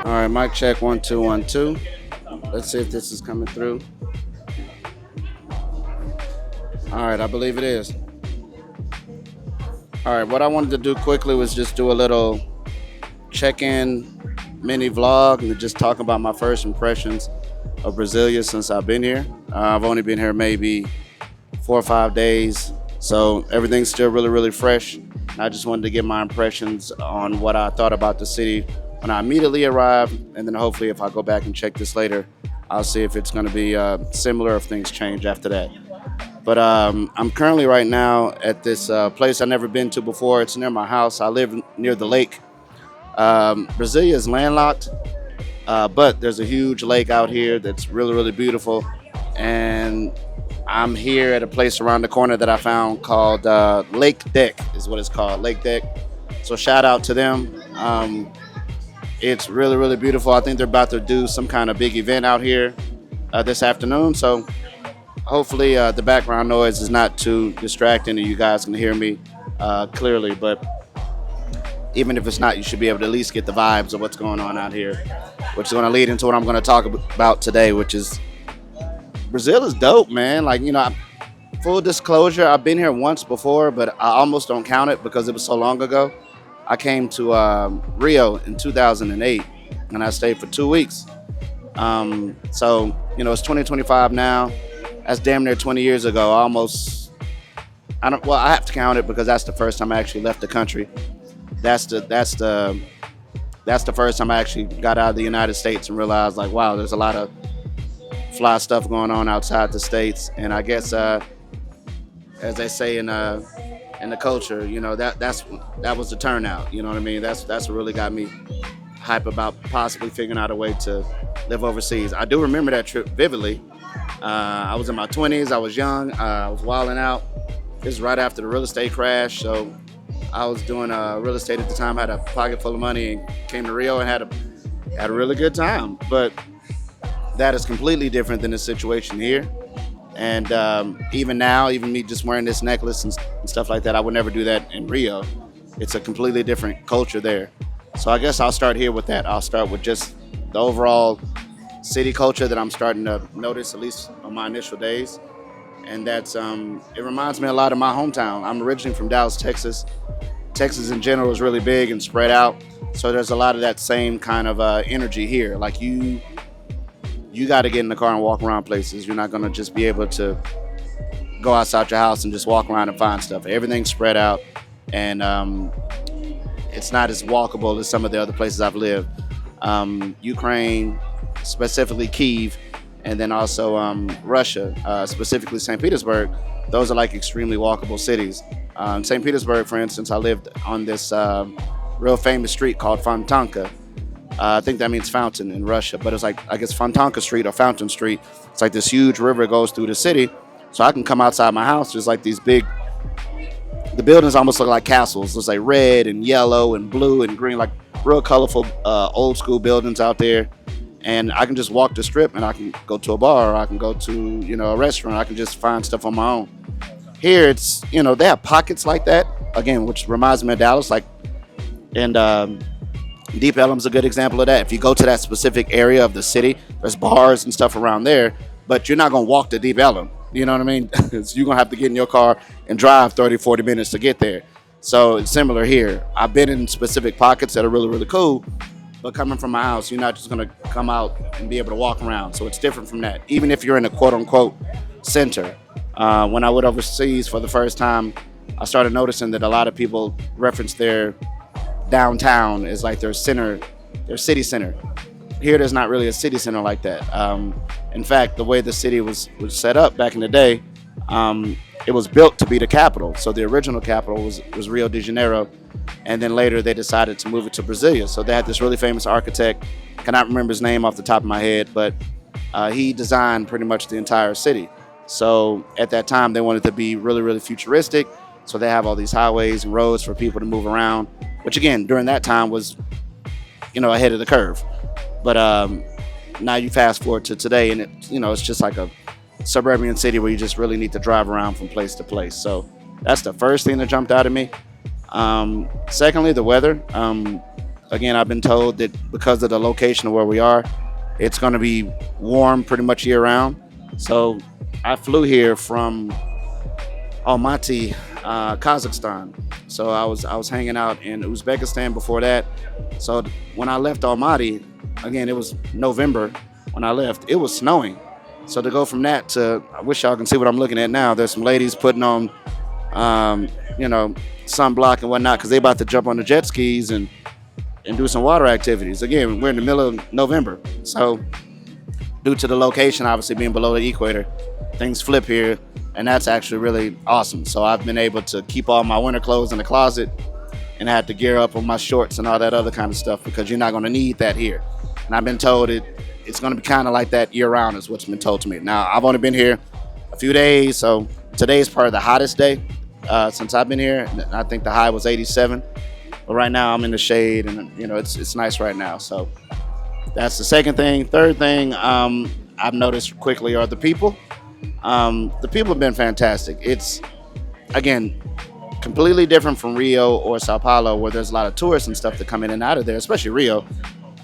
All right, mic check 1 2 1 2. Let's see if this is coming through. All right, I believe it is. All right, what I wanted to do quickly was just do a little check-in mini vlog and just talk about my first impressions of Brasilia since I've been here. I've only been here maybe 4 or 5 days, so everything's still really fresh. And I just wanted to get my impressions on what I thought about the city when I immediately arrived, and then hopefully if I go back and check this later, I'll see if it's going to be similar, if things change after that. But I'm currently right now at this place I've never been to before. It's near my house. I live near the lake. Brasilia is landlocked, but there's a huge lake out here that's really beautiful. And I'm here at a place around the corner that I found called Lake Deck, is what it's called, Lake Deck. So shout out to them. It's really beautiful. I think they're about to do some kind of big event out here this afternoon. So hopefully the background noise is not too distracting and you guys can hear me clearly. But even if it's not, you should be able to at least get the vibes of what's going on out here, which is going to lead into what I'm going to talk about today, which is Brazil is dope, man. Like, full disclosure, I've been here once before, but I almost don't count it because it was so long ago. I came to Rio in 2008 and I stayed for 2 weeks. So, it's 2025 now. That's damn near 20 years ago. I have to count it because that's the first time I actually left the country. That's the first time I actually got out of the United States and realized, like, wow, there's a lot of fly stuff going on outside the states. And I guess, as they say in the culture, that was the turnout. You know what I mean? That's what really got me hype about possibly figuring out a way to live overseas. I do remember that trip vividly. I was in my 20s. I was young. I was wilding out. This is right after the real estate crash. So I was doing real estate at the time. Had a pocket full of money and came to Rio and had a really good time. But that is completely different than the situation here. And even now, even me just wearing this necklace and stuff like that, I would never do that in Rio. It's a completely different culture there. So I guess I'll start here with that. I'll start with just the overall city culture that I'm starting to notice, at least on my initial days. And that's, it reminds me a lot of my hometown. I'm originally from Dallas, Texas. Texas in general is really big and spread out. So there's a lot of that same kind of energy here. Like you got to get in the car and walk around places. You're not going to just be able to go outside your house and just walk around and find stuff. Everything's spread out, and it's not as walkable as some of the other places I've lived. Ukraine, specifically Kyiv, and then also Russia, specifically St. Petersburg. Those are like extremely walkable cities. In St. Petersburg, for instance, I lived on this real famous street called Fontanka. I think that means fountain in Russia, but it's like, I guess, Fontanka Street or Fountain Street. It's like this huge river goes through the city. So I can come outside my house. There's like these the buildings almost look like castles. There's like red and yellow and blue and green, like real colorful old school buildings out there. And I can just walk the strip and I can go to a bar or I can go to, a restaurant. I can just find stuff on my own. Here it's, they have pockets like that, again, which reminds me of Dallas, and Deep Ellum's a good example of that. If you go to that specific area of the city, there's bars and stuff around there, but you're not going to walk to Deep Ellum. You know what I mean? So you're going to have to get in your car and drive 30, 40 minutes to get there. So it's similar here. I've been in specific pockets that are really cool, but coming from my house, you're not just going to come out and be able to walk around. So it's different from that. Even if you're in a quote-unquote center. When I went overseas for the first time, I started noticing that a lot of people reference their downtown is like their city center. Here, there's not really a city center like that. In fact, the way the city was set up back in the day, it was built to be the capital. So the original capital was Rio de Janeiro, and then later they decided to move it to Brasilia. So they had this really famous architect, cannot remember his name off the top of my head, but he designed pretty much the entire city. So at that time, they wanted to be really futuristic. So they have all these highways and roads for people to move around, which again, during that time was, ahead of the curve. But now you fast forward to today and it's just like a suburban city where you just really need to drive around from place to place. So that's the first thing that jumped out at me. Secondly, the weather. Again, I've been told that because of the location of where we are, it's going to be warm pretty much year round. So I flew here from Almaty, Kazakhstan. So I was hanging out in Uzbekistan before that. So when I left Almaty, again it was November when I left. It was snowing. So to go from that to, I wish y'all can see what I'm looking at now. There's some ladies putting on, um, you know, sunblock and whatnot because they about to jump on the jet skis and do some water activities. Again, we're in the middle of November, so due to the location obviously being below the equator, things flip here, and that's actually really awesome. So I've been able to keep all my winter clothes in the closet and I had to gear up on my shorts and all that other kind of stuff because you're not going to need that here. And I've been told it's going to be kind of like that year round is what's been told to me. Now, I've only been here a few days, so today is probably the hottest day since I've been here. And I think the high was 87. But right now I'm in the shade, and it's nice right now. So that's the second thing. Third thing I've noticed quickly are the people. The people have been fantastic. It's, again, completely different from Rio or Sao Paulo, where there's a lot of tourists and stuff that come in and out of there, especially Rio.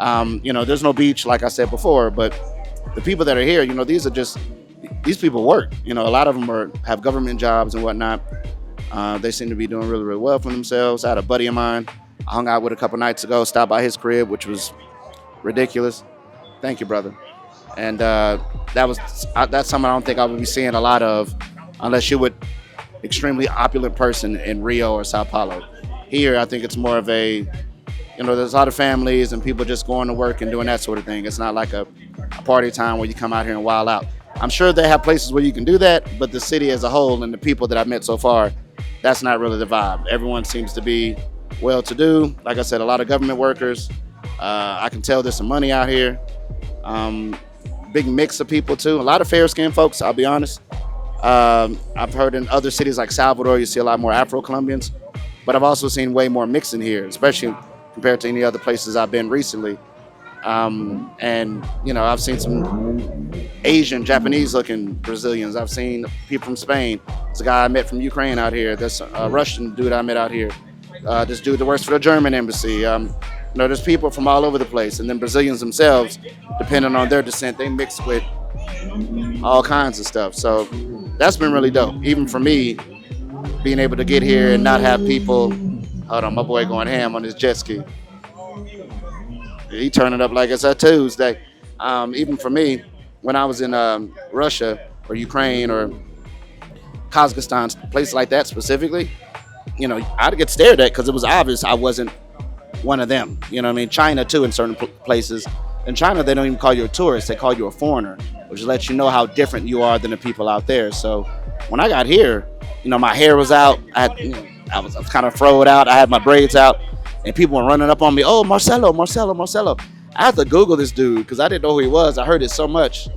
There's no beach, like I said before, but the people that are here, these people work. A lot of them have government jobs and whatnot. They seem to be doing really, really well for themselves. I had a buddy of mine I hung out with a couple nights ago, stopped by his crib, which was ridiculous. Thank you, brother. And that's something I don't think I would be seeing a lot of unless you're with extremely opulent person in Rio or Sao Paulo. Here, I think it's more of there's a lot of families and people just going to work and doing that sort of thing. It's not like a party time where you come out here and wild out. I'm sure they have places where you can do that, but the city as a whole and the people that I've met so far, that's not really the vibe. Everyone seems to be well-to-do. Like I said, a lot of government workers. I can tell there's some money out here. Big mix of people too. A lot of fair-skinned folks, I'll be honest. I've heard in other cities like Salvador, you see a lot more Afro-Colombians, but I've also seen way more mixing here, especially compared to any other places I've been recently. I've seen some Asian, Japanese-looking Brazilians. I've seen people from Spain. There's a guy I met from Ukraine out here. There's a Russian dude I met out here. This dude that works for the German embassy. There's people from all over the place. And then Brazilians themselves, depending on their descent, they mix with all kinds of stuff. So that's been really dope. Even for me, being able to get here and not have people. Hold on, my boy going ham on his jet ski. He turning up like it's a Tuesday. Even for me, when I was in Russia or Ukraine or Kazakhstan, places like that specifically, I'd get stared at because it was obvious I wasn't one of them. China too, in certain places. In China, they don't even call you a tourist; they call you a foreigner, which lets you know how different you are than the people out there. So when I got here, my hair was out. I was kind of froed out. I had my braids out, and people were running up on me. Oh, Marcelo, Marcelo, Marcelo. I had to Google this dude because I didn't know who he was. I heard it so much,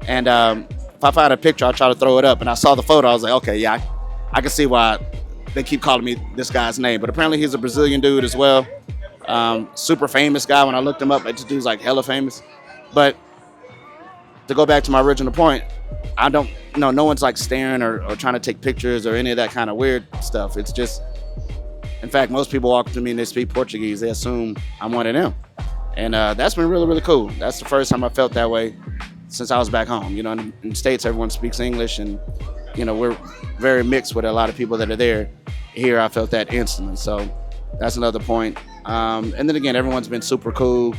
and if I find a picture, I'll try to throw it up. And I saw the photo. I was like, okay, yeah, I can see why they keep calling me this guy's name. But apparently, he's a Brazilian dude as well. Super famous guy. When I looked him up, this dude's like hella famous. But to go back to my original point, I don't, no one's like staring or trying to take pictures or any of that kind of weird stuff. It's just, in fact, most people walk up to me and they speak Portuguese. They assume I'm one of them. And that's been really, really cool. That's the first time I felt that way since I was back home. In the States, everyone speaks English, and, we're very mixed with a lot of people that are there. Here, I felt that instantly. So that's another point. And then again, everyone's been super cool.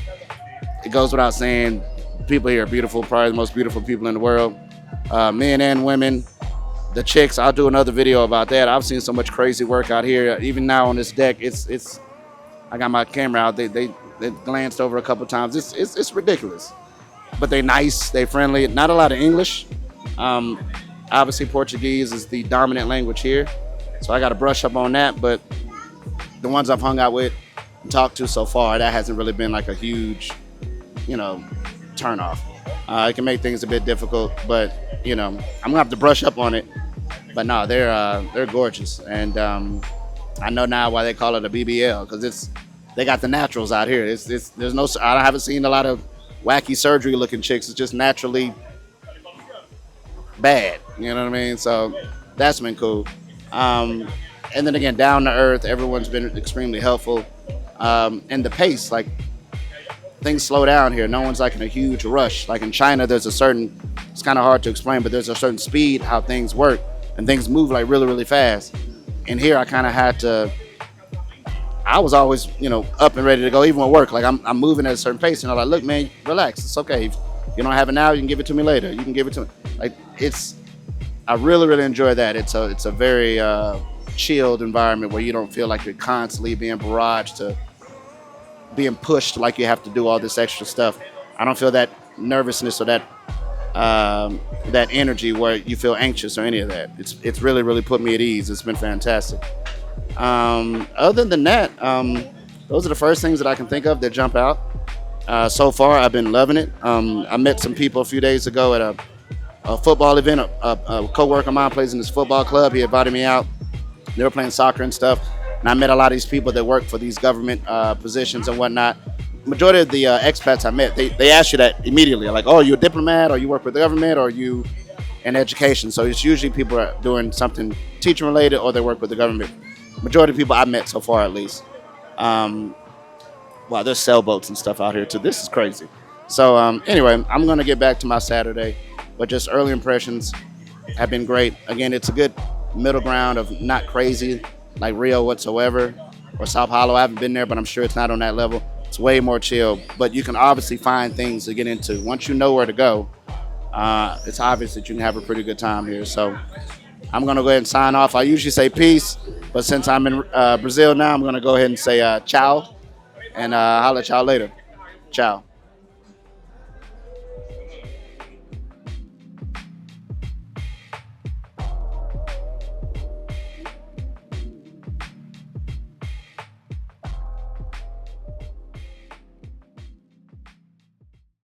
It goes without saying, people here are beautiful, probably the most beautiful people in the world. Men and women. The chicks, I'll do another video about that. I've seen so much crazy work out here. Even now on this deck, it's. I got my camera out. They glanced over a couple times. It's ridiculous, but they nice. They friendly. Not a lot of English. Obviously, Portuguese is the dominant language here, so I got to brush up on that. But the ones I've hung out with and talked to so far, that hasn't really been like a huge, turn off. It can make things a bit difficult, but I'm gonna have to brush up on it. But no, they're gorgeous, and I know now why they call it a BBL because they got the naturals out here. There's no, I haven't seen a lot of wacky surgery looking chicks. It's just naturally bad. You know what I mean? So that's been cool. And then again, down to earth, everyone's been extremely helpful. and the pace, like things slow down here. No one's like in a huge rush. Like in China, there's a certain, it's kind of hard to explain, but there's a certain speed how things work and things move like really, really fast. And here I kind of had to, I was always, up and ready to go, even with work. Like I'm moving at a certain pace, and I'm like, look, man, relax. It's okay. If you don't have it now, you can give it to me later. You can give it to me. Like I really, really enjoy that. It's a very chilled environment where you don't feel like you're constantly being barraged to being pushed like you have to do all this extra stuff. I don't feel that nervousness or that energy where you feel anxious or any of that. It's really really put me at ease. It's been fantastic. Other than that, those are the first things that I can think of that jump out. So far, I've been loving it. I met some people a few days ago at a football event. A coworker of mine plays in this football club. He invited me out. They were playing soccer and stuff, and I met a lot of these people that work for these government positions and whatnot. Majority of the expats I met, they ask you that immediately, like, "Oh, you're a diplomat, or you work with the government, or you in education." So it's usually people are doing something teaching related, or they work with the government. Majority of people I met so far, at least. Wow, there's sailboats and stuff out here too. This is crazy. So anyway, I'm gonna get back to my Saturday, but just early impressions have been great. Again, it's a good middle ground of not crazy like Rio whatsoever or South Hollow. I haven't been there, but I'm sure it's not on that level. It's way more chill, but you can obviously find things to get into. Once you know where to go, it's obvious that you can have a pretty good time here. So I'm going to go ahead and sign off. I usually say peace, but since I'm in Brazil now, I'm going to go ahead and say ciao, and I'll let y'all later. Ciao.